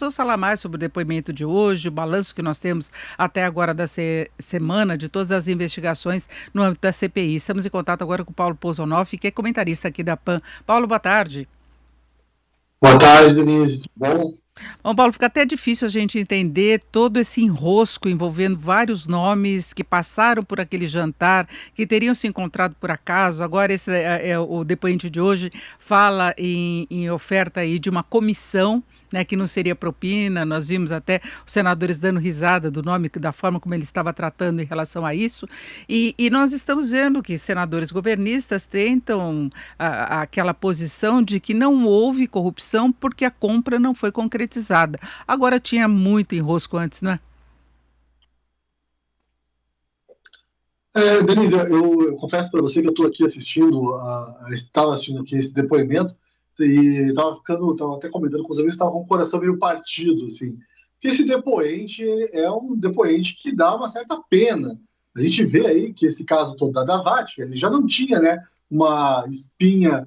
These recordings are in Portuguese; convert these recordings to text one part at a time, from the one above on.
Vamos falar mais sobre o depoimento de hoje, o balanço que nós temos até agora da semana, de todas as investigações no âmbito da CPI. Estamos em contato agora com o Paulo Pozonoff, que é comentarista aqui da PAN. Paulo, boa tarde. Boa tarde, Denise. Tudo bom? Bom, Paulo, fica até difícil a gente entender todo esse enrosco envolvendo vários nomes que passaram por aquele jantar, que teriam se encontrado por acaso. Agora, esse o depoente de hoje fala em oferta aí de uma comissão, né, que não seria propina. Nós vimos até os senadores dando risada do nome, da forma como ele estava tratando em relação a isso. E nós estamos vendo que senadores governistas tentam aquela posição de que não houve corrupção porque a compra não foi concretizada. Agora tinha muito enrosco antes, não é? Denise, eu confesso para você que eu estou aqui assistindo, estava assistindo aqui esse depoimento e estava até comentando com os amigos, estava com o coração meio partido, assim. Porque esse depoente é um depoente que dá uma certa pena. A gente vê aí que esse caso todo da Davat, ele já não tinha, né, uma espinha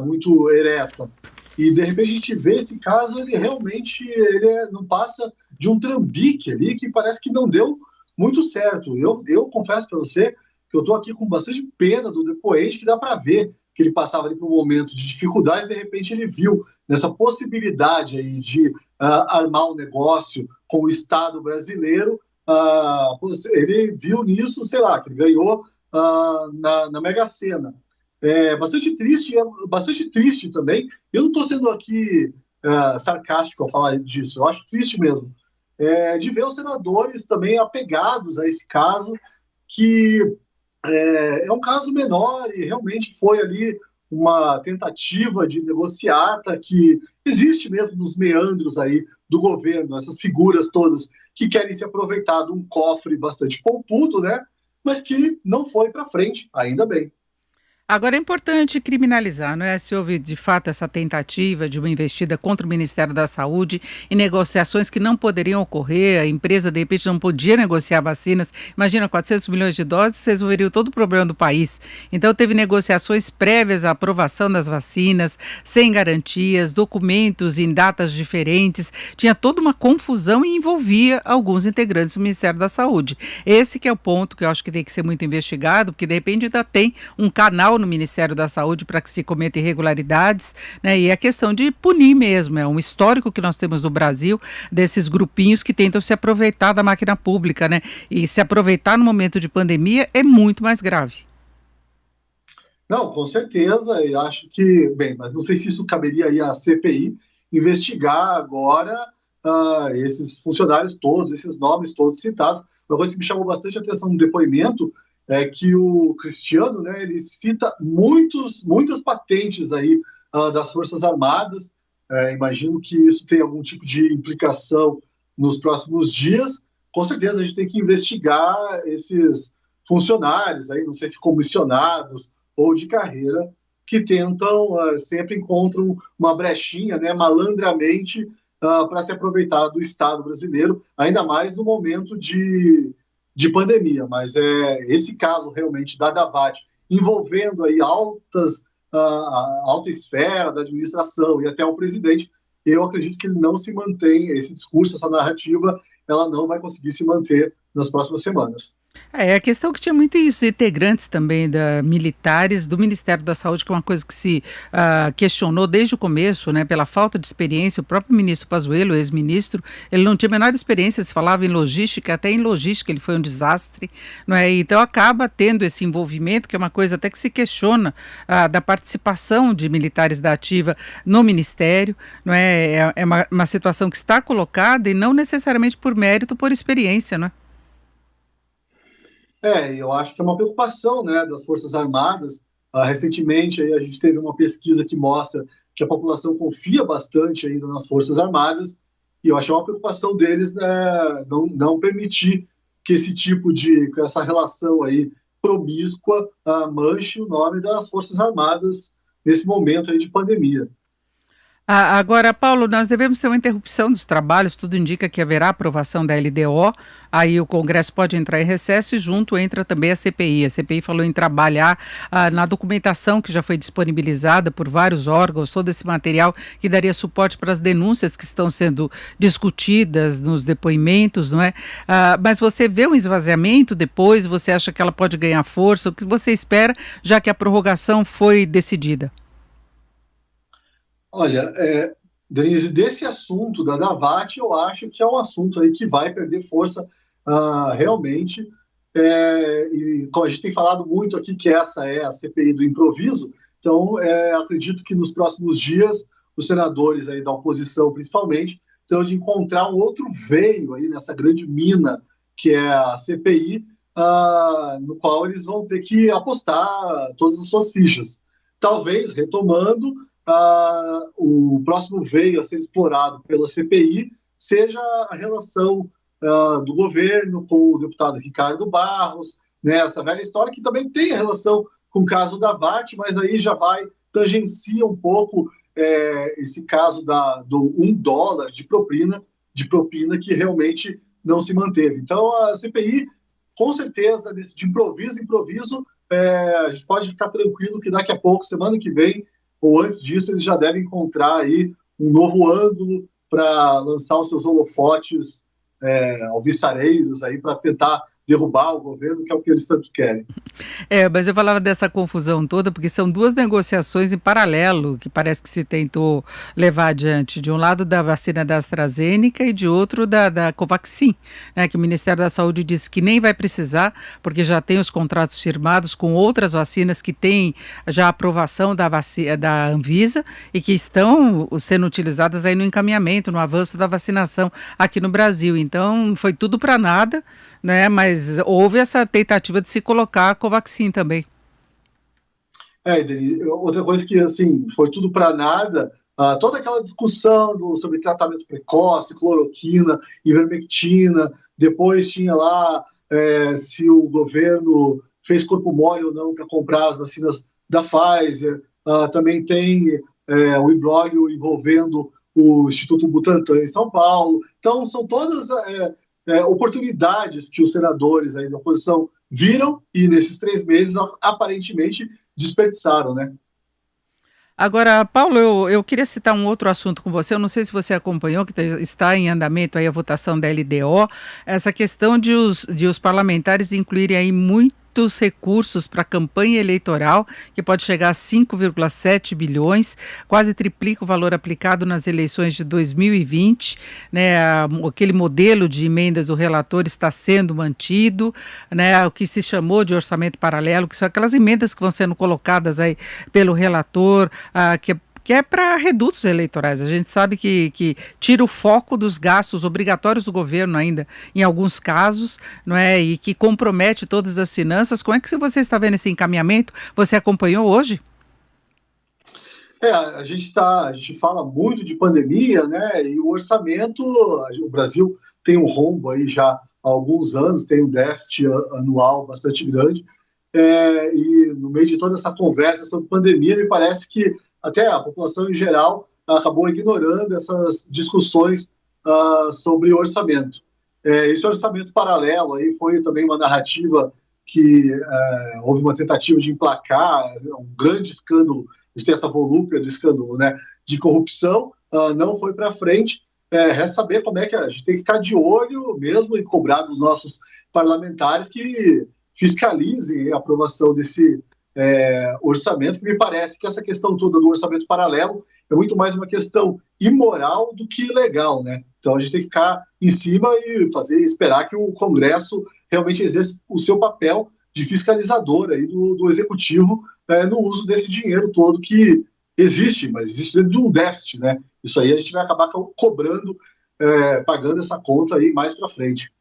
muito ereta. E, de repente, a gente vê esse caso, ele realmente não passa de um trambique ali que parece que não deu muito certo. Eu confesso para você que eu estou aqui com bastante pena do depoente, que dá para ver que ele passava ali por um momento de dificuldade e, de repente, ele viu nessa possibilidade aí de armar um negócio com o Estado brasileiro, ele viu nisso, sei lá, que ele ganhou na Mega Sena. É bastante triste também. Eu não estou sendo aqui sarcástico ao falar disso, eu acho triste mesmo. De ver os senadores também apegados a esse caso, que é um caso menor e realmente foi ali uma tentativa de negociata que existe mesmo nos meandros aí do governo, essas figuras todas que querem se aproveitar de um cofre bastante poupudo, né? Mas que não foi para frente, ainda bem. Agora é importante criminalizar, não é? Se houve de fato essa tentativa de uma investida contra o Ministério da Saúde e negociações que não poderiam ocorrer, a empresa de repente não podia negociar vacinas. Imagina, 400 milhões de doses resolveriam todo o problema do país. Então teve negociações prévias à aprovação das vacinas, sem garantias, documentos em datas diferentes, tinha toda uma confusão e envolvia alguns integrantes do Ministério da Saúde. Esse que é o ponto que eu acho que tem que ser muito investigado, porque de repente ainda tem um canal no Ministério da Saúde para que se cometa irregularidades, né? E a questão de punir mesmo, é um histórico que nós temos no Brasil desses grupinhos que tentam se aproveitar da máquina pública, né? E se aproveitar no momento de pandemia é muito mais grave. Não, com certeza, e acho que, bem, mas não sei se isso caberia aí à CPI investigar agora esses funcionários todos, esses nomes todos citados. Uma coisa que me chamou bastante a atenção no depoimento é que o Cristiano, né, ele cita muitas patentes aí das Forças Armadas. Imagino que isso tem algum tipo de implicação nos próximos dias. Com certeza a gente tem que investigar esses funcionários aí, não sei se comissionados ou de carreira, que tentam, sempre encontram uma brechinha, né, malandramente, para se aproveitar do Estado brasileiro, ainda mais no momento de pandemia. Mas esse caso realmente da Davat, envolvendo aí alta esfera da administração e até o presidente, eu acredito que ele não se mantém, esse discurso, essa narrativa, ela não vai conseguir se manter nas próximas semanas. A questão que tinha muitos integrantes também militares do Ministério da Saúde, que é uma coisa que se questionou desde o começo, né, pela falta de experiência. O próprio ministro Pazuello, ex-ministro, ele não tinha a menor experiência, se falava em logística, até em logística ele foi um desastre, não é? Então acaba tendo esse envolvimento, que é uma coisa até que se questiona da participação de militares da ativa no Ministério, não é? É uma situação que está colocada e não necessariamente por mérito, por experiência, não é? Eu acho que é uma preocupação, né, das Forças Armadas. Recentemente, aí, a gente teve uma pesquisa que mostra que a população confia bastante ainda nas Forças Armadas, e eu acho que é uma preocupação deles, né, não permitir que essa relação aí promíscua manche o nome das Forças Armadas nesse momento aí de pandemia. Agora, Paulo, nós devemos ter uma interrupção dos trabalhos, tudo indica que haverá aprovação da LDO, aí o Congresso pode entrar em recesso e junto entra também a CPI. A CPI falou em trabalhar na documentação que já foi disponibilizada por vários órgãos, todo esse material que daria suporte para as denúncias que estão sendo discutidas nos depoimentos, não é? Mas você vê um esvaziamento depois, você acha que ela pode ganhar força? O que você espera, já que a prorrogação foi decidida? Olha, Denise, desse assunto da Davat, eu acho que é um assunto aí que vai perder força realmente. E como a gente tem falado muito aqui que essa é a CPI do improviso, então acredito que nos próximos dias os senadores aí da oposição, principalmente, terão de encontrar um outro veio aí nessa grande mina que é a CPI, no qual eles vão ter que apostar todas as suas fichas. Talvez, retomando, o próximo veio a ser explorado pela CPI seja a relação do governo com o deputado Ricardo Barros, né, essa velha história que também tem relação com o caso da VAT, mas aí já tangencia um pouco esse caso do $1 de propina que realmente não se manteve. Então a CPI, com certeza, de improviso, a gente pode ficar tranquilo que daqui a pouco, semana que vem, ou antes disso, eles já devem encontrar aí um novo ângulo para lançar os seus holofotes alvissareiros aí para tentar derrubar o governo, que é o que eles tanto querem. Mas eu falava dessa confusão toda porque são duas negociações em paralelo que parece que se tentou levar adiante. De um lado da vacina da AstraZeneca e de outro da Covaxin, né, que o Ministério da Saúde disse que nem vai precisar, porque já tem os contratos firmados com outras vacinas que têm já a aprovação da Anvisa e que estão sendo utilizadas aí no encaminhamento, no avanço da vacinação aqui no Brasil. Então, foi tudo para nada, né? Mas houve essa tentativa de se colocar a Covaxin também. Denise, outra coisa que assim foi tudo para nada, toda aquela discussão sobre tratamento precoce, cloroquina, ivermectina, depois tinha lá se o governo fez corpo mole ou não para comprar as vacinas da Pfizer, também tem o imbróglio envolvendo o Instituto Butantan em São Paulo. Então, são todas oportunidades que os senadores aí da oposição viram e nesses 3 meses aparentemente desperdiçaram, né? Agora, Paulo, eu queria citar um outro assunto com você. Eu não sei se você acompanhou, que está em andamento aí a votação da LDO, essa questão de os parlamentares incluírem aí muitos recursos para a campanha eleitoral, que pode chegar a 5,7 bilhões, quase triplica o valor aplicado nas eleições de 2020, né? Aquele modelo de emendas do relator está sendo mantido, né? O que se chamou de orçamento paralelo, que são aquelas emendas que vão sendo colocadas aí pelo relator, que é para redutos eleitorais. A gente sabe que tira o foco dos gastos obrigatórios do governo ainda, em alguns casos, não é? E que compromete todas as finanças. Como é que você está vendo esse encaminhamento? Você acompanhou hoje? A gente fala muito de pandemia, né? E o orçamento, o Brasil tem um rombo aí já há alguns anos, tem um déficit anual bastante grande. E no meio de toda essa conversa sobre pandemia, me parece que até a população em geral acabou ignorando essas discussões sobre orçamento. Esse orçamento paralelo aí foi também uma narrativa que houve uma tentativa de emplacar um grande escândalo, a gente tem essa volúpia do escândalo, né, de corrupção, não foi para frente. Resta saber como é que a gente tem que ficar de olho mesmo e cobrar dos nossos parlamentares que fiscalizem a aprovação desse orçamento, que me parece que essa questão toda do orçamento paralelo é muito mais uma questão imoral do que legal, né? Então a gente tem que ficar em cima e esperar que o Congresso realmente exerça o seu papel de fiscalizador aí do Executivo no uso desse dinheiro todo que existe, mas existe dentro de um déficit, né? Isso aí a gente vai acabar cobrando, pagando essa conta aí mais para frente.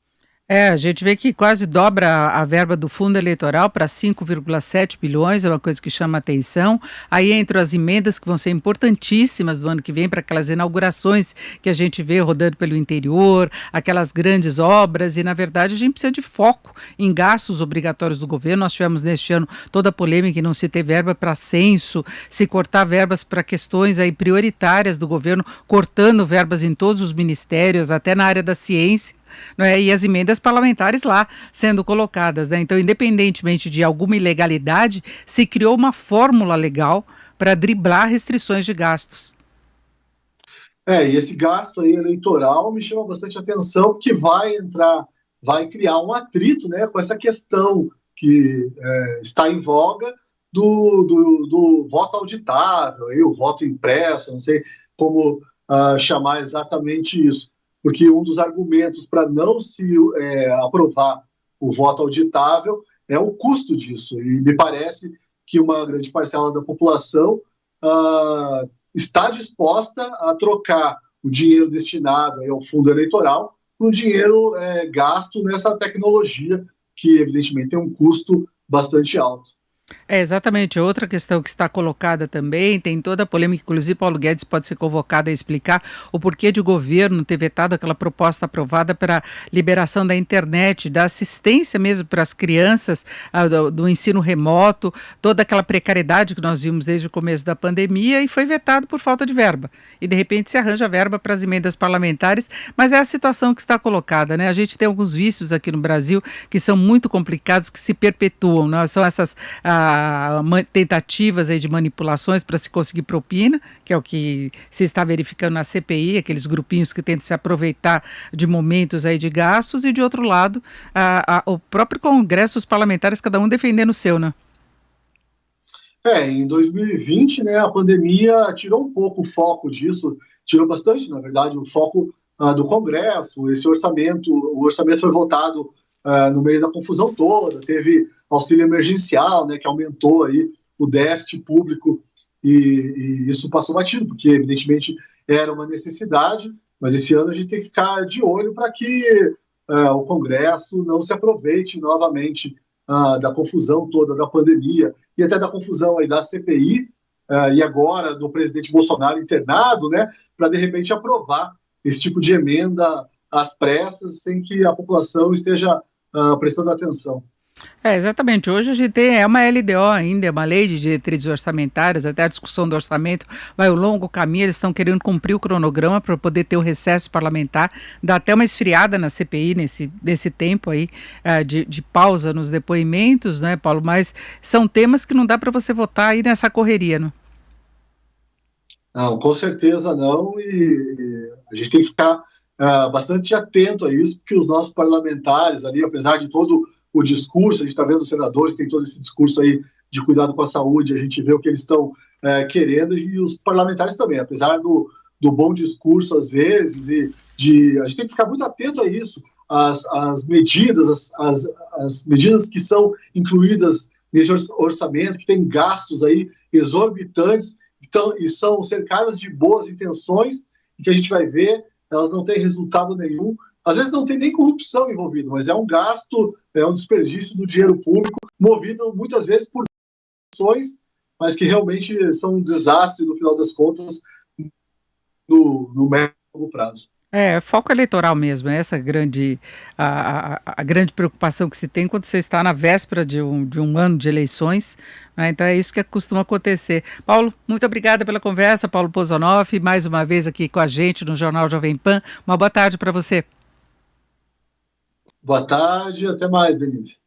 A gente vê que quase dobra a verba do fundo eleitoral para 5,7 bilhões, é uma coisa que chama atenção. Aí entram as emendas que vão ser importantíssimas do ano que vem para aquelas inaugurações que a gente vê rodando pelo interior, aquelas grandes obras, e na verdade a gente precisa de foco em gastos obrigatórios do governo. Nós tivemos neste ano toda a polêmica em não se ter verba para censo, se cortar verbas para questões aí prioritárias do governo, cortando verbas em todos os ministérios, até na área da ciência. Não é? E as emendas parlamentares lá sendo colocadas, né? Então, independentemente de alguma ilegalidade, se criou uma fórmula legal para driblar restrições de gastos. E esse gasto aí eleitoral me chama bastante atenção, que vai criar um atrito, né, com essa questão que está em voga do voto auditável, aí, o voto impresso, não sei como chamar exatamente isso, porque um dos argumentos para não se aprovar o voto auditável é o custo disso, e me parece que uma grande parcela da população está disposta a trocar o dinheiro destinado aí ao fundo eleitoral por um dinheiro gasto nessa tecnologia, que evidentemente tem um custo bastante alto. Exatamente. Outra questão que está colocada também, tem toda a polêmica, inclusive Paulo Guedes pode ser convocado a explicar o porquê de o governo ter vetado aquela proposta aprovada para liberação da internet, da assistência mesmo para as crianças, do ensino remoto, toda aquela precariedade que nós vimos desde o começo da pandemia, e foi vetado por falta de verba. E de repente se arranja verba para as emendas parlamentares, mas é a situação que está colocada, né? A gente tem alguns vícios aqui no Brasil que são muito complicados, que se perpetuam, né? São essas tentativas aí de manipulações para se conseguir propina, que é o que se está verificando na CPI, aqueles grupinhos que tentam se aproveitar de momentos aí de gastos, e de outro lado, o próprio Congresso, os parlamentares, cada um defendendo o seu, né? Em 2020, né, a pandemia tirou um pouco o foco disso, tirou bastante, na verdade, o foco do Congresso. Esse orçamento, o orçamento foi votado no meio da confusão toda, teve auxílio emergencial, né, que aumentou aí o déficit público, e isso passou batido, porque evidentemente era uma necessidade, mas esse ano a gente tem que ficar de olho para que o Congresso não se aproveite novamente da confusão toda da pandemia e até da confusão aí da CPI e agora do presidente Bolsonaro internado, né, para de repente aprovar esse tipo de emenda às pressas sem que a população esteja prestando atenção. Exatamente. Hoje a gente tem uma LDO ainda, é uma lei de diretrizes orçamentárias, até a discussão do orçamento vai um longo caminho, eles estão querendo cumprir o cronograma para poder ter o recesso parlamentar, dá até uma esfriada na CPI nesse tempo aí de pausa nos depoimentos, né, Paulo? Mas são temas que não dá para você votar aí nessa correria, não? Não, com certeza não, e a gente tem que ficar bastante atento a isso, porque os nossos parlamentares ali, apesar de todo o discurso, a gente está vendo os senadores, tem todo esse discurso aí de cuidado com a saúde, a gente vê o que eles estão querendo, e os parlamentares também, apesar do bom discurso às vezes, a gente tem que ficar muito atento a isso, as medidas, as medidas que são incluídas nesse orçamento, que tem gastos aí exorbitantes, então, e são cercadas de boas intenções, e que a gente vai ver, elas não têm resultado nenhum. Às vezes não tem nem corrupção envolvida, mas é um gasto, é um desperdício do dinheiro público, movido muitas vezes por ações, mas que realmente são um desastre, no final das contas, no médio e longo prazo. Foco eleitoral mesmo, essa é a grande preocupação que se tem quando você está na véspera de um ano de eleições, né? Então é isso que costuma acontecer. Paulo, muito obrigada pela conversa, Paulo Pozonoff, mais uma vez aqui com a gente no Jornal Jovem Pan. Uma boa tarde para você. Boa tarde, até mais, Denise.